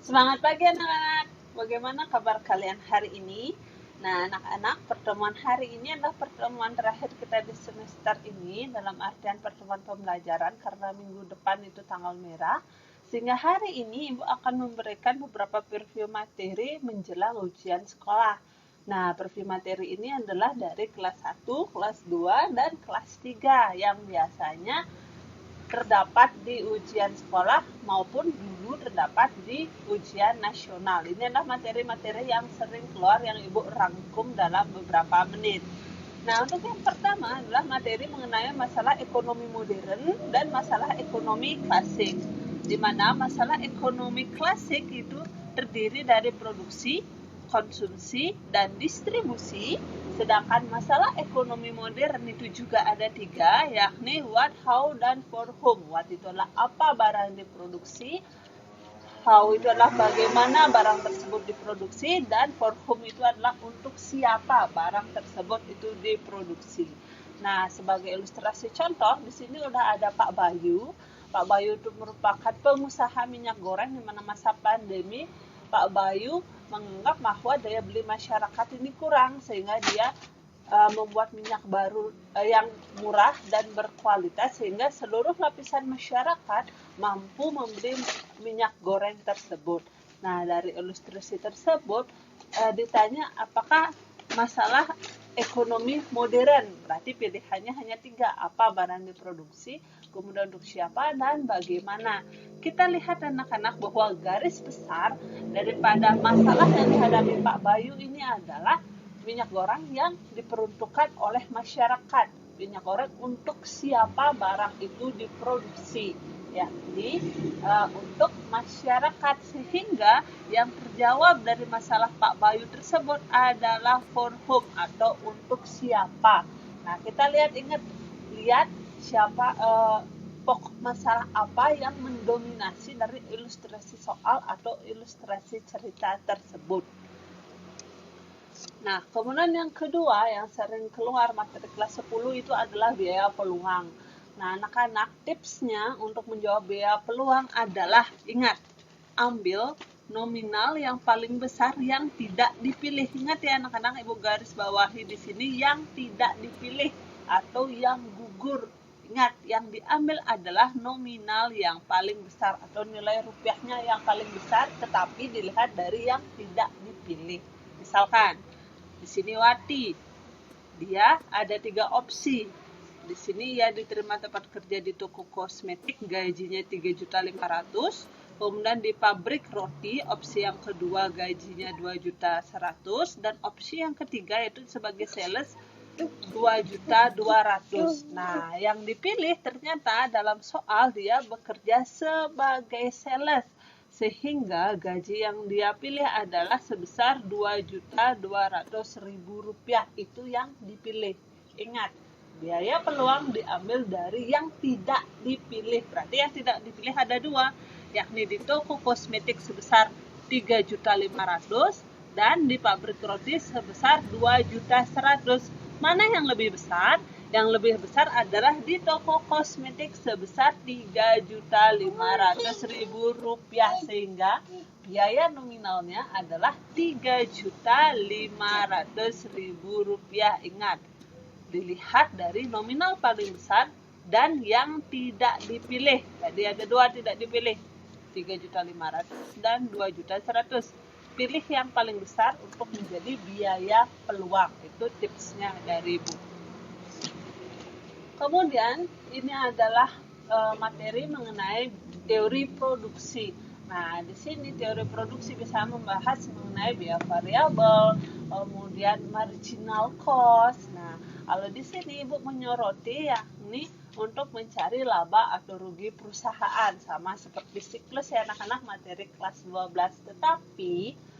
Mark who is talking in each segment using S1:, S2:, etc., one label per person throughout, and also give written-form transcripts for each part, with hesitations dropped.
S1: Semangat pagi anak-anak. Bagaimana kabar kalian hari ini? Nah, anak-anak, pertemuan hari ini adalah pertemuan terakhir kita di semester ini dalam artian pertemuan pembelajaran karena minggu depan itu tanggal merah. Sehingga hari ini Ibu akan memberikan beberapa preview materi menjelang ujian sekolah. Nah, preview materi ini adalah dari kelas 1, kelas 2, dan kelas 3 yang biasanya terdapat di ujian sekolah maupun dulu terdapat di ujian nasional. Ini adalah materi-materi yang sering keluar yang Ibu rangkum dalam beberapa menit. Nah, untuk yang pertama adalah materi mengenai masalah ekonomi modern dan masalah ekonomi klasik. Di mana masalah ekonomi klasik itu terdiri dari produksi, konsumsi, dan distribusi. Sedangkan masalah ekonomi modern itu juga ada 3, yakni what, how, dan for whom. What itu adalah apa barang yang diproduksi, how itu adalah bagaimana barang tersebut diproduksi, dan for whom itu adalah untuk siapa barang tersebut itu diproduksi. Nah, sebagai ilustrasi contoh, di sini udah ada Pak Bayu. Pak Bayu itu merupakan pengusaha minyak goreng di mana masa pandemi Pak Bayu menganggap bahwa daya beli masyarakat ini kurang sehingga dia membuat minyak baru yang murah dan berkualitas sehingga seluruh lapisan masyarakat mampu membeli minyak goreng tersebut. Nah, dari ilustrasi tersebut ditanya apakah masalah ekonomi modern, berarti pilihannya hanya 3, apa barang diproduksi, kemudian untuk siapa, dan bagaimana. Kita lihat anak-anak bahwa garis besar daripada masalah yang dihadapi Pak Bayu ini adalah minyak goreng yang diperuntukkan oleh masyarakat. Minyak goreng untuk siapa barang itu diproduksi, yakni untuk masyarakat, sehingga yang terjawab dari masalah Pak Bayu tersebut adalah for whom atau untuk siapa. Nah, kita lihat siapa pokok masalah apa yang mendominasi dari ilustrasi soal atau ilustrasi cerita tersebut. Nah, kemudian yang kedua yang sering keluar materi kelas 10 itu adalah biaya peluang. Nah, anak-anak, tipsnya untuk menjawab biaya peluang adalah ingat, ambil nominal yang paling besar yang tidak dipilih. Ingat ya anak-anak, Ibu garis bawahi di sini yang tidak dipilih atau yang gugur. Ingat, yang diambil adalah nominal yang paling besar atau nilai rupiahnya yang paling besar, tetapi dilihat dari yang tidak dipilih. Misalkan, di sini Wati, dia ada 3 opsi. Di sini ia diterima tempat kerja di toko kosmetik, gajinya 3.500.000. Kemudian di pabrik roti, opsi yang kedua gajinya 2.100.000. Dan opsi yang ketiga yaitu sebagai sales 2.200.000. Nah, yang dipilih ternyata dalam soal dia bekerja sebagai sales, sehingga gaji yang dia pilih adalah sebesar 2.200.000 rupiah. Itu yang dipilih. Ingat, biaya peluang diambil dari yang tidak dipilih. Berarti yang tidak dipilih ada 2, yakni di toko kosmetik sebesar 3.500.000 dan di pabrik roti sebesar 2.100.000. Mana yang lebih besar? Yang lebih besar adalah di toko kosmetik sebesar 3.500.000 rupiah, sehingga biaya nominalnya adalah 3.500.000 rupiah. Ingat, dilihat dari nominal paling besar dan yang tidak dipilih. Jadi ada 2 tidak dipilih, 3.500.000 dan 2.100.000. Pilih yang paling besar untuk menjadi biaya peluang. Itu tipsnya dari Ibu. Kemudian ini adalah materi mengenai teori produksi. Nah, di sini teori produksi bisa membahas mengenai biaya variabel, kemudian marginal cost. Nah, kalau di sini Ibu menyoroti yakni untuk mencari laba atau rugi perusahaan, sama seperti siklus ya anak-anak materi kelas 12. Tetapi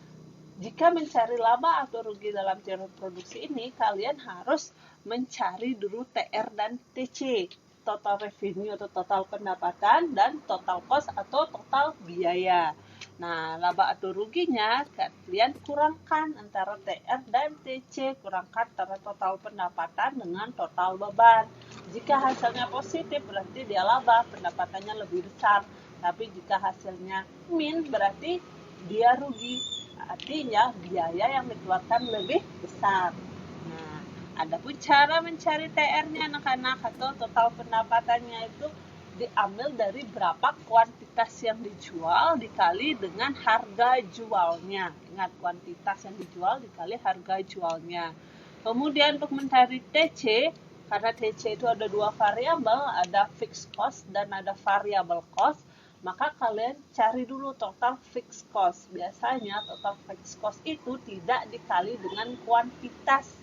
S1: jika mencari laba atau rugi dalam teori produksi ini, kalian harus mencari dulu TR dan TC, total revenue atau total pendapatan, dan total cost atau total biaya. Nah, laba atau ruginya kalian kurangkan antara TR dan TC, kurangkan antara total pendapatan dengan total beban. Jika hasilnya positif berarti dia laba, pendapatannya lebih besar. Tapi jika hasilnya min berarti dia rugi. Artinya biaya yang dikeluarkan lebih besar. Nah, adapun cara mencari TR-nya anak-anak atau total pendapatannya itu diambil dari berapa kuantitas yang dijual dikali dengan harga jualnya. Ingat, kuantitas yang dijual dikali harga jualnya. Kemudian untuk mencari TC, karena TC itu ada dua variabel, ada fixed cost dan ada variable cost, maka kalian cari dulu total fixed cost. Biasanya total fixed cost itu tidak dikali dengan kuantitas,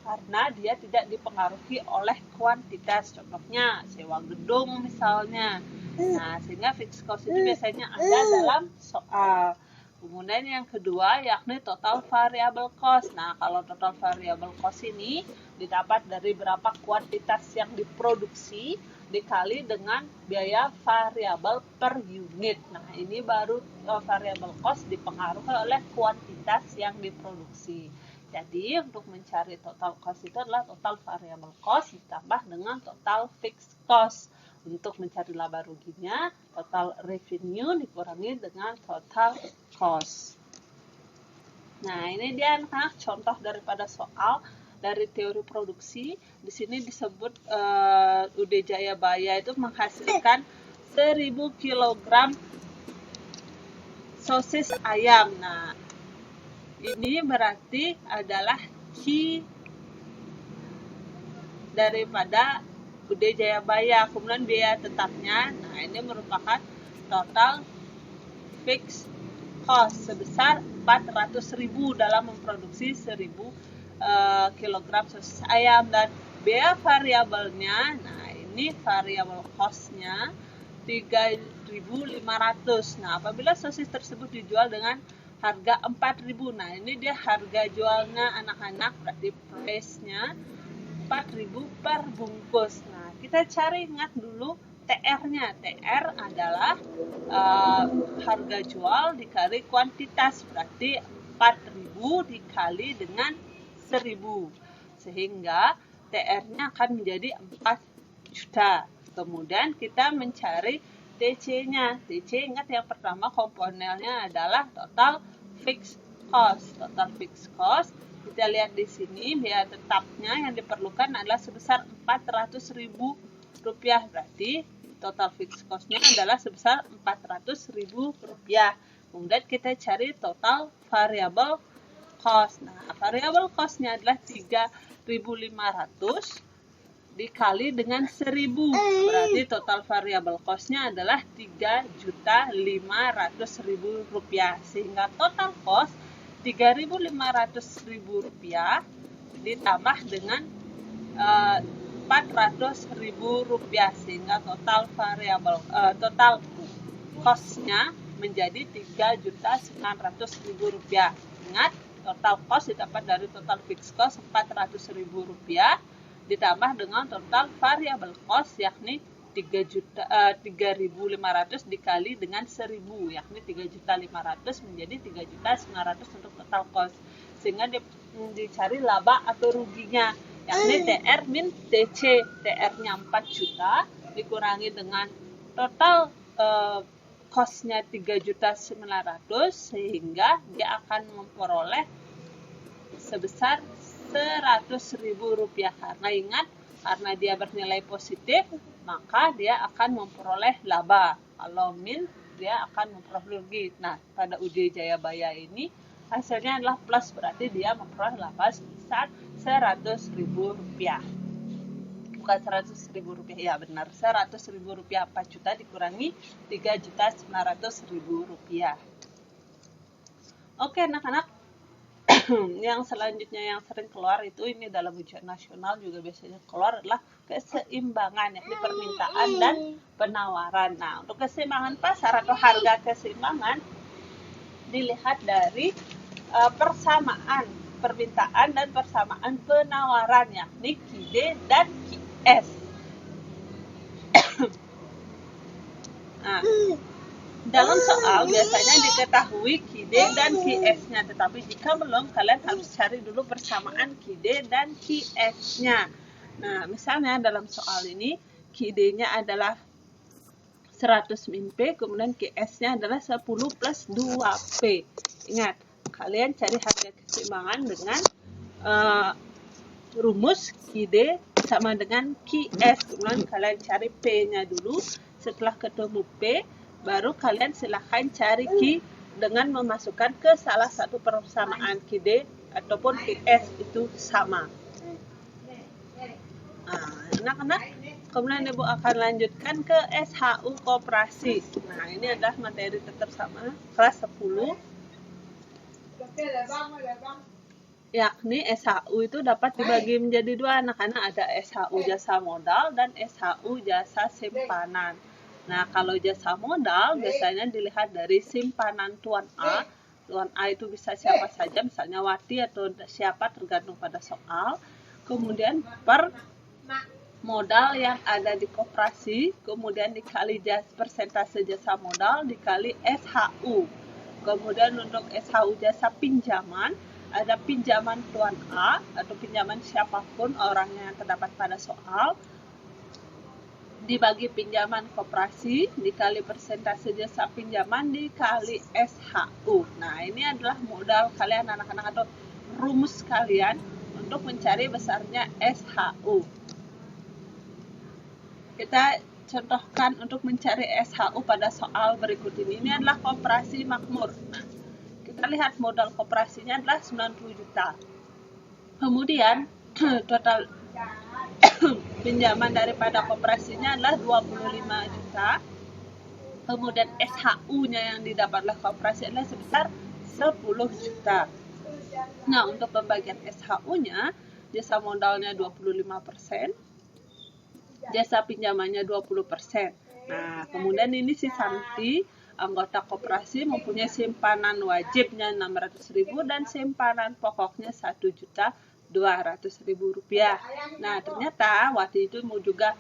S1: karena dia tidak dipengaruhi oleh kuantitas. Contohnya sewa gedung misalnya. Nah, sehingga fixed cost itu biasanya ada dalam soal. Kemudian yang kedua yakni total variable cost. Nah, kalau total variable cost ini didapat dari berapa kuantitas yang diproduksi dikali dengan biaya variabel per unit. Nah, ini baru variable cost dipengaruhi oleh kuantitas yang diproduksi. Jadi, untuk mencari total cost itu adalah total variable cost ditambah dengan total fixed cost. Untuk mencari laba ruginya, total revenue dikurangi dengan total cost. Nah, ini dia anak-anak contoh daripada soal dari teori produksi. Di sini disebut UD Jayabaya itu menghasilkan 1000 kg sosis ayam. Nah, ini berarti adalah Q daripada UD Jayabaya. Kemudian biaya tetapnya, nah ini merupakan total fixed cost sebesar 400.000 dalam memproduksi 1000 kg sosis ayam. Dan biaya variabelnya, nah ini variabel cost-nya 3.500. Nah, apabila sosis tersebut dijual dengan harga 4.000, nah ini dia harga jualnya anak-anak, berarti price-nya 4.000 per bungkus. Nah, kita cari, ingat dulu TR-nya. TR adalah harga jual dikali kuantitas, berarti 4.000 dikali dengan 1.000. Sehingga TR-nya akan menjadi 4 juta. Kemudian kita mencari TC-nya. TC, ingat yang pertama komponennya adalah total fixed cost. Total fixed cost, kita lihat di sini biaya tetapnya yang diperlukan adalah sebesar 400.000 rupiah. Berarti total fixed cost-nya adalah sebesar 400.000 rupiah. Kemudian kita cari total variable cost. Nah, variable cost-nya adalah 3.500 dikali dengan 1.000. Berarti total variable cost-nya adalah 3.500.000 rupiah. Sehingga total cost 3.500.000 rupiah ditambah dengan 400.000 rupiah. Sehingga total variable total cost-nya menjadi 3.900.000 rupiah. Ingat, total cost didapat dari total fixed cost 400.000 rupiah ditambah dengan total variable cost yakni 3.500 dikali dengan 1.000 yakni 3.500 menjadi 3.900 untuk total cost. Sehingga dicari laba atau ruginya yakni TR min TC. TR-nya 4 juta dikurangi dengan total cost-nya 3.900 sehingga dia akan memperoleh sebesar 100.000 rupiah. Karena ingat, karena dia bernilai positif, maka dia akan memperoleh laba. Kalau min, dia akan memperoleh rugi. Nah, pada UD Jayabaya ini hasilnya adalah plus, berarti dia memperoleh laba sebesar 100.000 rupiah. Bukan 100.000 rupiah, ya benar, 100.000 rupiah. 4 juta dikurangi 3.900.000 rupiah. Oke anak-anak, yang selanjutnya yang sering keluar itu ini dalam ujian nasional juga biasanya keluar adalah keseimbangan, yakni permintaan dan penawaran. Nah, untuk keseimbangan pasar atau harga keseimbangan dilihat dari persamaan permintaan dan persamaan penawaran, yakni QD dan QS. Nah, dalam soal biasanya diketahui QD dan QS-nya, tetapi jika belum, kalian harus cari dulu persamaan QD dan QS-nya. Nah, misalnya dalam soal ini QD-nya adalah 100 min P, kemudian QS-nya adalah 10 plus 2P. Ingat, kalian cari harga keseimbangan dengan rumus QD sama dengan QS. Kemudian kalian cari P-nya dulu. Setelah ketemu P, baru kalian silahkan cari Q dengan memasukkan ke salah satu persamaan QD ataupun QS itu sama. Nah, anak-anak, kemudian Ibu akan lanjutkan ke SHU koperasi. Nah, ini adalah materi tetap sama kelas 10. Yakni SHU itu dapat dibagi menjadi dua, anak-anak. Ada SHU jasa modal dan SHU jasa simpanan. Nah, kalau jasa modal biasanya dilihat dari simpanan Tuan A. Tuan A itu bisa siapa saja, misalnya Wati atau siapa, tergantung pada soal. Kemudian per modal yang ada di koperasi, kemudian dikali persentase jasa modal dikali SHU. Kemudian untuk SHU jasa pinjaman, ada pinjaman Tuan A atau pinjaman siapapun orangnya yang terdapat pada soal, dibagi pinjaman koperasi dikali persentase jasa pinjaman dikali SHU. Nah, ini adalah modal kalian anak-anak atau rumus kalian untuk mencari besarnya SHU. Kita contohkan untuk mencari SHU pada soal berikut ini. Ini adalah koperasi makmur. Nah, kita lihat modal koperasinya adalah 90 juta. Kemudian total pinjaman daripada koperasinya adalah 25 juta. Kemudian SHU-nya yang didapat oleh koperasi adalah sebesar 10 juta. Nah, untuk pembagian SHU-nya, jasa modalnya 25%, jasa pinjamannya 20%. Nah, kemudian ini si Santi, anggota koperasi, mempunyai simpanan wajibnya 600.000 dan simpanan pokoknya 1.200.000 rupiah. Nah, ternyata Wati itu mau juga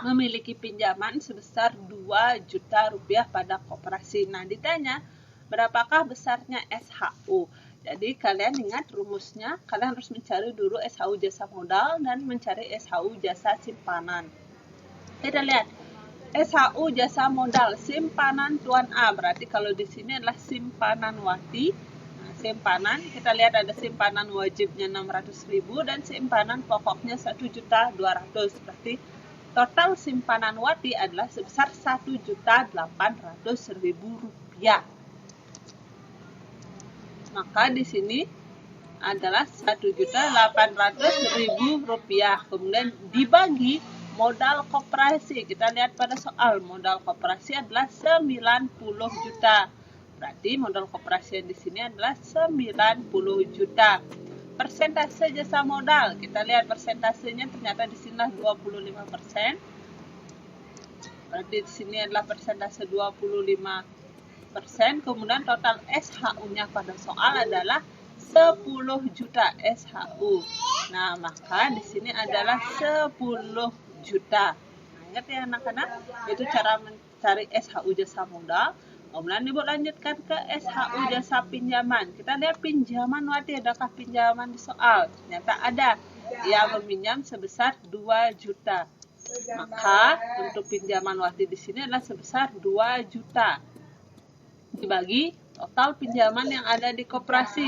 S1: memiliki pinjaman sebesar 2 juta rupiah pada koperasi. Nah, ditanya berapakah besarnya SHU. Jadi kalian ingat rumusnya, kalian harus mencari dulu SHU jasa modal dan mencari SHU jasa simpanan. Kita lihat SHU jasa modal simpanan Tuan A, berarti kalau di sini adalah simpanan Wati. Nah, simpanan, kita lihat ada simpanan wajibnya 600.000 dan simpanan pokoknya 1.200.000. Berarti total simpanan Wati adalah sebesar 1.800.000 rupiah. Maka di sini adalah 1.800.000 rupiah. Kemudian dibagi modal koperasi. Kita lihat pada soal, modal koperasi adalah 90 juta. Berarti modal koperasi di sini adalah 90 juta. Persentase jasa modal, kita lihat persentasenya ternyata di sini adalah 25%. Berarti di sini adalah persentase 25%. Kemudian total SHU-nya pada soal adalah 10 juta SHU. Nah, maka di sini adalah 10 juta. Nah, ingat ya anak-anak, itu cara mencari SHU jasa modal. Kemudian Ibu lanjutkan ke SHU jasa pinjaman. Kita lihat pinjaman Wati, adakah pinjaman di soal? Ternyata ada. Ia meminjam sebesar 2 juta. Maka untuk pinjaman Wati di sini adalah sebesar 2 juta. Dibagi total pinjaman yang ada di koperasi.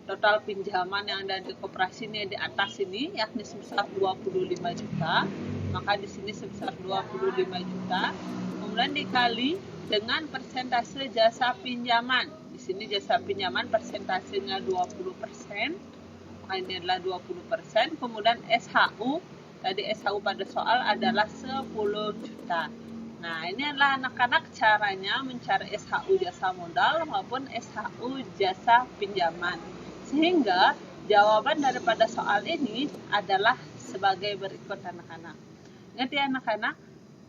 S1: Total pinjaman yang ada di koperasi ini di atas ini yakni sebesar 25 juta. Maka di sini sebesar 25 juta. Kemudian dikali dengan persentase jasa pinjaman. Di sini jasa pinjaman persentasenya 20%. Maka ini adalah 20%. Kemudian SHU, tadi SHU pada soal adalah 10 juta. Nah, ini adalah anak-anak caranya mencari SHU jasa modal maupun SHU jasa pinjaman. Sehingga jawaban daripada soal ini adalah sebagai berikut anak-anak. Ingat ya anak-anak,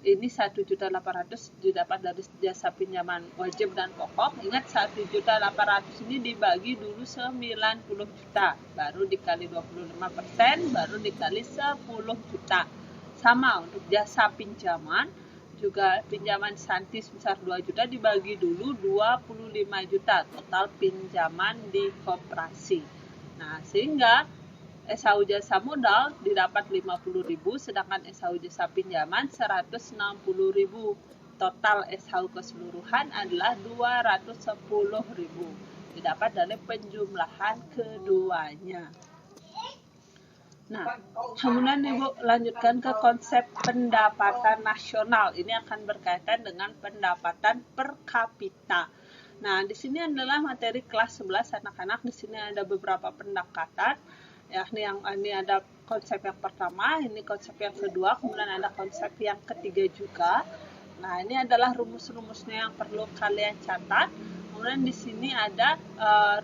S1: ini 1.800.000 didapat dari jasa pinjaman wajib dan pokok. Ingat 1.800.000 ini dibagi dulu 90 juta. Baru dikali 25%, baru dikali 10 juta. Sama untuk jasa pinjaman. Juga pinjaman Santi sebesar 2 juta dibagi dulu 25 juta total pinjaman di koperasi. Nah, sehingga SHU jasa modal didapat 50.000, sedangkan SHU jasa pinjaman 160.000. Total SHU keseluruhan adalah 210.000. Didapat dari penjumlahan keduanya. Nah, kemudian Ibu lanjutkan ke konsep pendapatan nasional. Ini akan berkaitan dengan pendapatan per kapita. Nah, di sini adalah materi kelas 11 anak-anak. Di sini ada beberapa pendekatan. Yakni yang ini ada konsep yang pertama, ini konsep yang kedua, kemudian ada konsep yang ketiga juga. Nah, ini adalah rumus-rumusnya yang perlu kalian catat. Kemudian di sini ada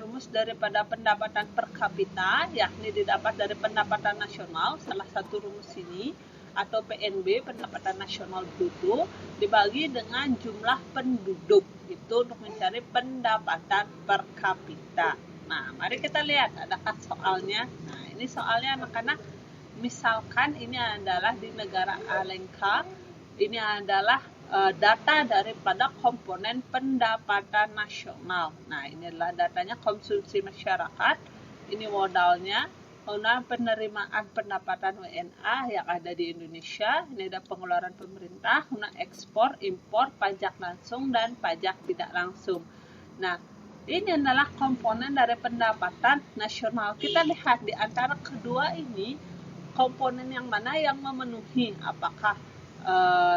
S1: rumus daripada pendapatan per kapita, yakni didapat dari pendapatan nasional, salah satu rumus ini, atau PNB, pendapatan nasional bruto, dibagi dengan jumlah penduduk, itu untuk mencari pendapatan per kapita. Nah, mari kita lihat, adakah soalnya? Nah, ini soalnya anak-anak, misalkan ini adalah di negara Alenka, ini adalah data daripada komponen pendapatan nasional. Nah, ini adalah datanya konsumsi masyarakat, ini modalnya, kemudian penerimaan pendapatan WNA yang ada di Indonesia, ini ada pengeluaran pemerintah, kemudian ekspor, impor, pajak langsung, dan pajak tidak langsung. Nah, ini adalah komponen dari pendapatan nasional. Kita lihat di antara kedua ini, komponen yang mana yang memenuhi, apakah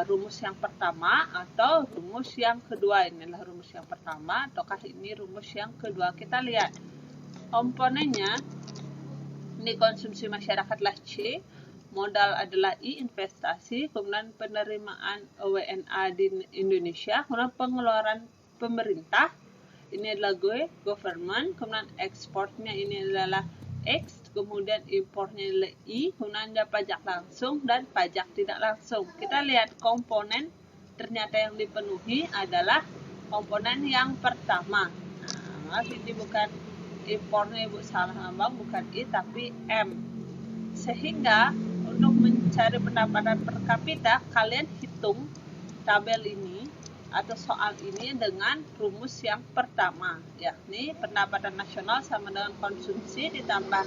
S1: rumus yang pertama atau rumus yang kedua. Inilah rumus yang pertama ataukah ini rumus yang kedua. Kita lihat komponennya, ini konsumsi masyarakat adalah C, modal adalah I, investasi, kemudian penerimaan WNA di Indonesia, kemudian pengeluaran pemerintah, ini adalah government, kemudian ekspornya ini adalah X, kemudian impornya adalah I, kemudian ada pajak langsung dan pajak tidak langsung. Kita lihat komponen ternyata yang dipenuhi adalah komponen yang pertama. Nah, ini bukan impornya, Ibu salah ngambang, bukan I tapi M. Sehingga untuk mencari pendapatan per kapita, kalian hitung tabel ini atau soal ini dengan rumus yang pertama, yakni pendapatan nasional sama dengan konsumsi ditambah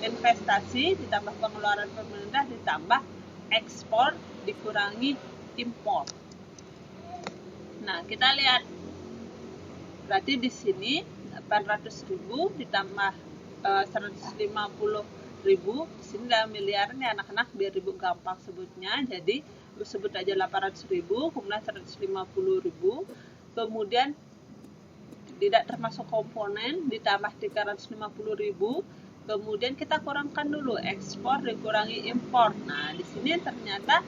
S1: investasi ditambah pengeluaran pemerintah ditambah ekspor dikurangi impor. Nah, kita lihat berarti di sini 800.000 ditambah 150.000, di sini dalam miliar nih anak-anak, biar Ibu gampang sebutnya. Jadi sebut aja 800.000, kemudian 150.000, kemudian tidak termasuk komponen ditambah 350.000, kemudian kita kurangkan dulu ekspor dikurangi impor. Nah, di sini ternyata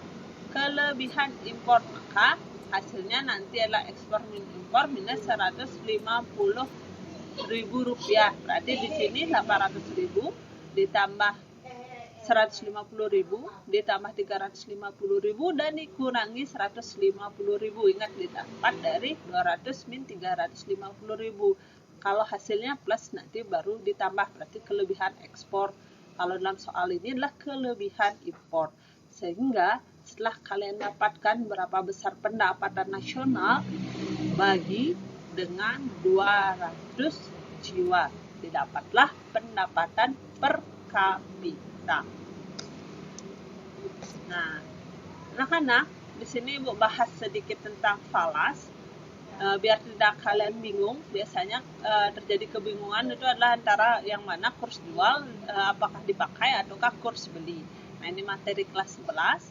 S1: kelebihan impor, maka hasilnya nanti adalah ekspor minus impor minus 150.000 rupiah. Berarti di sini 800.000 ditambah 150.000 ditambah 350.000 dan dikurangi 150.000. Ingat, didapat dari 200 min 350.000. Kalau hasilnya plus nanti baru ditambah, berarti kelebihan ekspor. Kalau dalam soal ini adalah kelebihan impor. Sehingga setelah kalian dapatkan berapa besar pendapatan nasional, bagi dengan 200 jiwa, didapatlah pendapatan per kapita. Nah, anak-anak, di sini Ibu bahas sedikit tentang falas, biar tidak kalian bingung. Biasanya terjadi kebingungan itu adalah antara yang mana kurs jual, apakah dipakai ataukah kurs beli. Nah, ini materi kelas 11.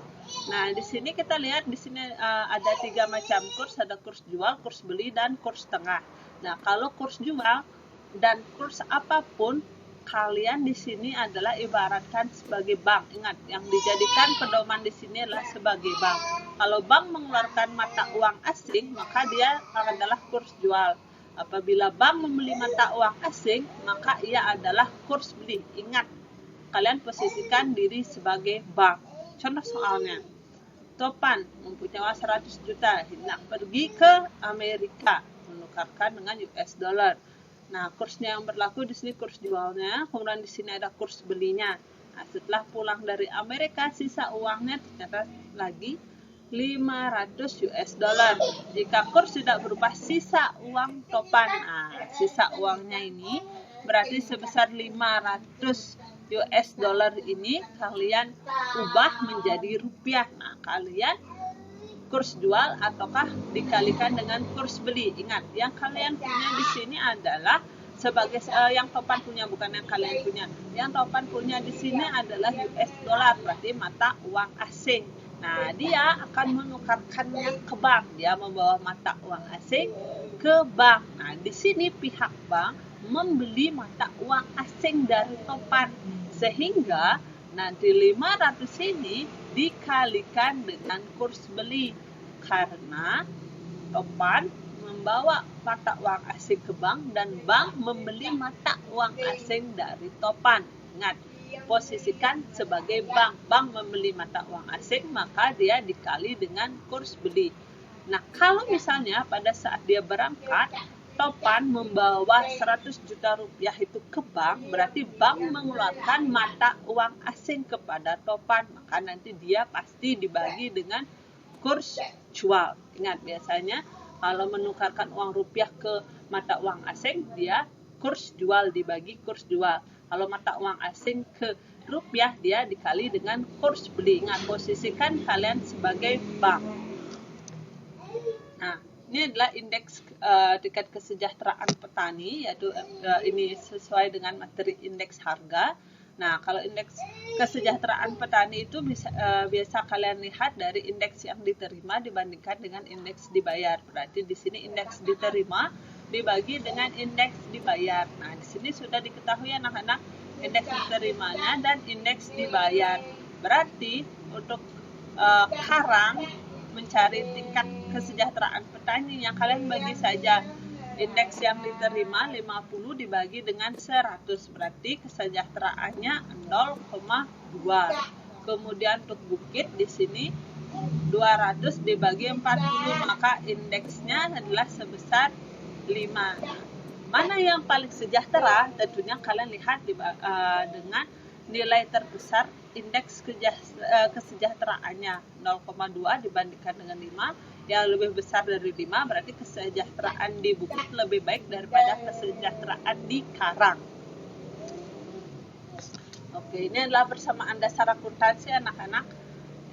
S1: Nah, di sini kita lihat di sini ada 3 macam kurs, ada kurs jual, kurs beli, dan kurs tengah. Nah, kalau kurs jual dan kurs apapun, kalian di sini adalah ibaratkan sebagai bank. Ingat, yang dijadikan pedoman di sini adalah sebagai bank. Kalau bank mengeluarkan mata uang asing, maka dia adalah kurs jual. Apabila bank membeli mata uang asing, maka ia adalah kurs beli. Ingat, kalian posisikan diri sebagai bank. Contoh soalnya, Topan mempunyai uang 100 juta, hendak pergi ke Amerika, menukarkan dengan US dollar. Nah, kursnya yang berlaku di sini kurs jualnya, kemudian di sini ada kurs belinya. Nah, setelah pulang dari Amerika, sisa uangnya ternyata lagi 500 US dollar. Jika kurs tidak berubah, sisa uang Topan. Nah, sisa uangnya ini berarti sebesar 500 US dollar ini kalian ubah menjadi rupiah. Nah, kalian kurs jual ataukah dikalikan dengan kurs beli. Ingat, yang kalian punya di sini adalah sebagai yang topan punya, bukan yang kalian punya. Yang topan punya di sini adalah US dollar, berarti mata uang asing. Nah, dia akan menukarkannya ke bank. Dia membawa mata uang asing ke bank. Nah, di sini pihak bank membeli mata uang asing dari topan. Sehingga nanti 500 ini dikalikan dengan kurs beli. Karena topan membawa mata uang asing ke bank dan bank membeli mata uang asing dari topan. Ingat, posisikan sebagai bank. Bank membeli mata uang asing, maka dia dikali dengan kurs beli. Nah, kalau misalnya pada saat dia berangkat, topan membawa 100 juta rupiah itu ke bank, berarti bank mengeluarkan mata uang asing kepada topan. Maka nanti dia pasti dibagi dengan kurs jual. Ingat, biasanya kalau menukarkan uang rupiah ke mata uang asing, dia kurs jual dibagi kurs jual. Kalau mata uang asing ke rupiah, dia dikali dengan kurs beli. Ingat, posisikan kalian sebagai bank. Nah, ini adalah indeks tingkat kesejahteraan petani, yaitu ini sesuai dengan materi indeks harga. Nah, kalau indeks kesejahteraan petani itu biasa kalian lihat dari indeks yang diterima dibandingkan dengan indeks dibayar. Berarti di sini indeks diterima dibagi dengan indeks dibayar. Nah, di sini sudah diketahui anak-anak indeks diterimanya dan indeks dibayar. Berarti untuk karang mencari tingkat kesejahteraan petani yang kalian bagi saja indeks yang diterima 50 dibagi dengan 100, berarti kesejahteraannya 0,2. Kemudian untuk bukit di sini 200 dibagi 40, maka indeksnya adalah sebesar 5. Mana yang paling sejahtera? Tentunya kalian lihat dengan nilai terbesar indeks kesejahteraannya 0,2 dibandingkan dengan 5. Yang lebih besar dari 5 berarti kesejahteraan di bukit lebih baik daripada kesejahteraan di karang. Oke, ini adalah persamaan dasar akuntansi anak-anak.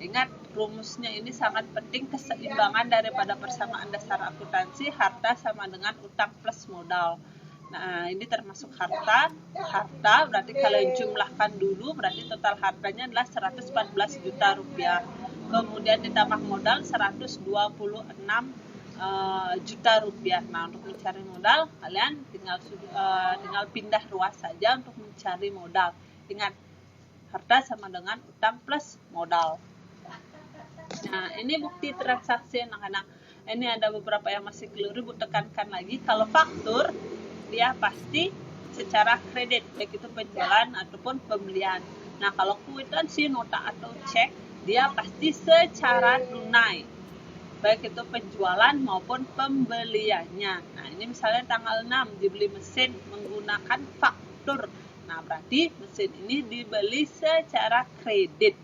S1: Ingat, rumusnya ini sangat penting, keseimbangan daripada persamaan dasar akuntansi. Harta sama dengan utang plus modal. Nah, ini termasuk harta. Harta berarti kalian jumlahkan dulu, berarti total hartanya adalah 114 juta rupiah. Kemudian ditambah modal 126 juta rupiah. Nah, untuk mencari modal, kalian tinggal pindah ruas saja untuk mencari modal. Ingat, harta sama dengan utang plus modal. Nah, ini bukti transaksi anak-anak. Ini ada beberapa yang masih keliru, tekankan lagi. Kalau faktur, dia pasti secara kredit, baik itu penjualan ataupun pembelian. Nah, kalau kwitansi, nota atau cek, dia pasti secara tunai, baik itu penjualan maupun pembeliannya. Nah, ini misalnya tanggal 6 dibeli mesin menggunakan faktur. Nah, berarti mesin ini dibeli secara kredit.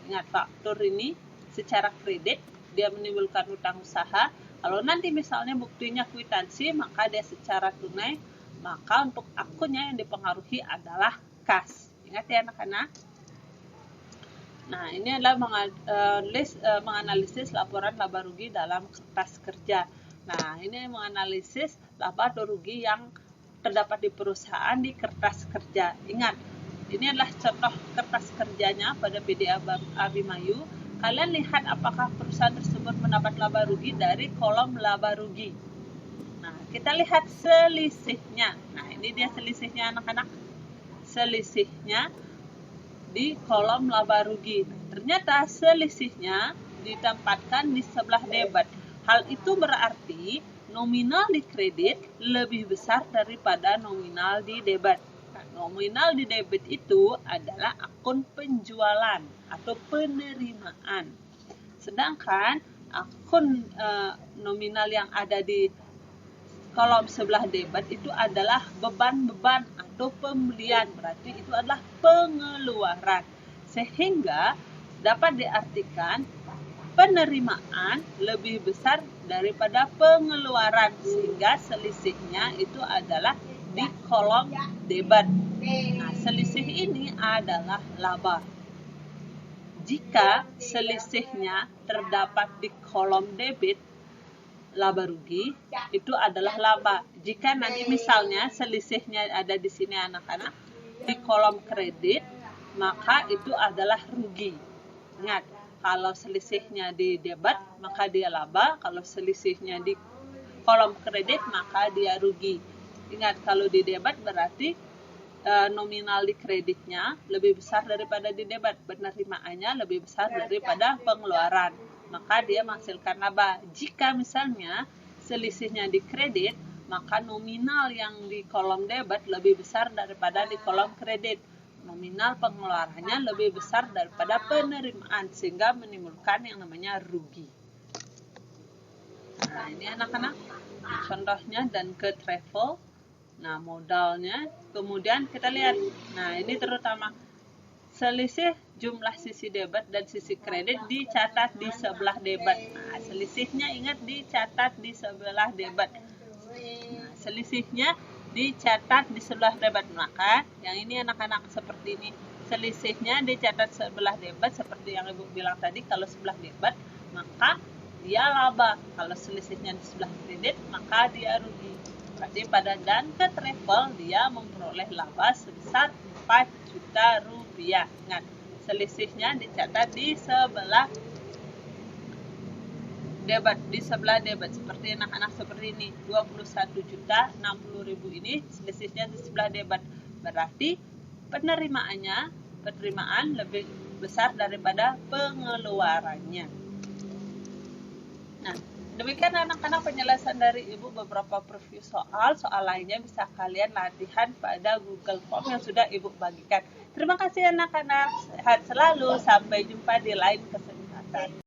S1: Ingat, faktur ini secara kredit, dia menimbulkan utang usaha. Kalau nanti misalnya buktinya kwitansi, maka dia secara tunai, maka untuk akunnya yang dipengaruhi adalah kas. Ingat ya anak-anak. Nah, ini adalah menganalisis laporan laba rugi dalam kertas kerja. Nah, ini menganalisis laba atau rugi yang terdapat di perusahaan di kertas kerja. Ingat, ini adalah contoh kertas kerjanya pada PD Abimayu. Kalian lihat apakah perusahaan tersebut mendapat laba rugi dari kolom laba rugi. Nah, kita lihat selisihnya. Nah, ini dia selisihnya anak-anak. Selisihnya di kolom laba rugi. Ternyata selisihnya ditempatkan di sebelah debit. Hal itu berarti nominal di kredit lebih besar daripada nominal di debit. Nah, nominal di debit itu adalah akun penjualan atau penerimaan. Sedangkan akun nominal yang ada di kolom sebelah debit itu adalah beban-beban atau pembelian, berarti itu adalah pengeluaran. Sehingga dapat diartikan penerimaan lebih besar daripada pengeluaran, sehingga selisihnya itu adalah di kolom debat. Nah, selisih ini adalah laba. Jika selisihnya terdapat di kolom debit, laba rugi, itu adalah laba. Jika nanti misalnya selisihnya ada di sini anak-anak, di kolom kredit, maka itu adalah rugi. Ingat, kalau selisihnya di debat, maka dia laba. Kalau selisihnya di kolom kredit, maka dia rugi. Ingat, kalau di debat berarti nominal di kreditnya lebih besar daripada di debat. Penerimaannya lebih besar daripada pengeluaran. Maka dia menghasilkan laba. Jika misalnya selisihnya di kredit, maka nominal yang di kolom debat lebih besar daripada di kolom kredit. Nominal pengeluarannya lebih besar daripada penerimaan, sehingga menimbulkan yang namanya rugi. Nah, ini anak-anak contohnya dan ke travel. Nah, modalnya, kemudian kita lihat. Nah, ini terutama selisih jumlah sisi debit dan sisi kredit dicatat di sebelah debit. Nah, selisihnya ingat dicatat di sebelah debit. Nah, selisihnya dicatat di sebelah debit. Maka yang ini anak-anak seperti ini. Selisihnya dicatat sebelah debit seperti yang Ibu bilang tadi. Kalau sebelah debit maka dia laba. Kalau selisihnya di sebelah kredit maka dia rugi. Berarti pada dan ke travel dia memperoleh laba sebesar 4 juta rupiah. Ingat, selisihnya dicatat di sebelah debit seperti anak-anak seperti ini. 21.060.000 ini selisihnya di sebelah debit. Berarti penerimaan lebih besar daripada pengeluarannya. Nah, demikian anak-anak penjelasan dari Ibu beberapa preview soal lainnya bisa kalian latihan pada Google Form yang sudah Ibu bagikan. Terima kasih anak-anak, sehat selalu, sampai jumpa di lain kesempatan.